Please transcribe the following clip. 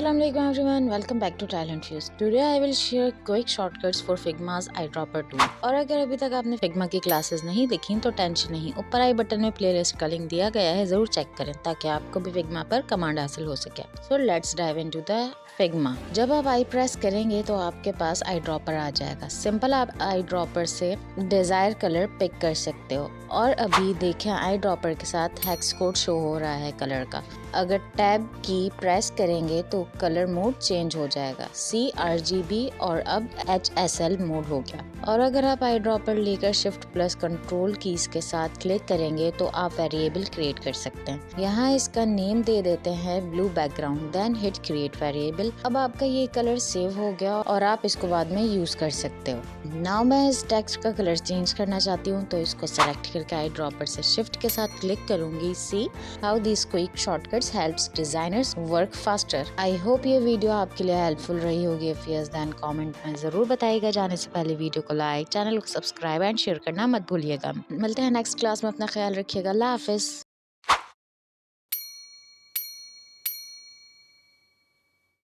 Assalamu alaikum everyone, welcome back to Talent Fuse. Today I will share quick shortcuts for Figma's eyedropper tool. और अगर अभी तक आपने Figma की classes नहीं देखी तो टेंशन नहीं, ऊपर आई बटन में प्लेलिस्ट का लिंक दिया गया है, जरूर चेक करें ताकि आपको भी Figma पर कमांड हासिल हो सके. So let's dive into the Figma. जब आप आई प्रेस करेंगे तो आपके पास आई ड्रॉपर आ जाएगा. सिंपल आप आई ड्रॉपर से डिजायर कलर पिक कर सकते हो और अभी देखें आई ड्रॉपर के साथ हेक्स कोड शो हो रहा है कलर का. अगर टैब की प्रेस करेंगे तो कलर मोड चेंज हो जाएगा. CRGB और अब HSL मोड हो गया. और अगर आप आई ड्रॉपर लेकर शिफ्ट प्लस कंट्रोल कीज के साथ क्लिक करेंगे तो आप वेरिएबल क्रिएट कर सकते हैं. यहाँ इसका नेम दे देते हैं blue background, then hit create variable. अब आपका ये कलर सेव हो गया और आप इसको बाद में यूज कर सकते हो. नाउ मैं इस टेक्स्ट का कलर चेंज करना चाहती हूँ तो इसको सेलेक्ट करके आई ड्रॉपर से शिफ्ट के साथ क्लिक करूंगी. See how this quick shortcuts helps designers work faster. I hope ये वीडियो आपके लिए हेल्पफुल रही होगी. इफ यस देन कमेंट में जरूर बताइएगा. जाने से पहले वीडियो को लाइक, चैनल को सब्सक्राइब एंड शेयर करना मत भूलिएगा. मिलते हैं नेक्स्ट क्लास में. अपना ख्याल रखिएगा. अल्लाह हाफिज.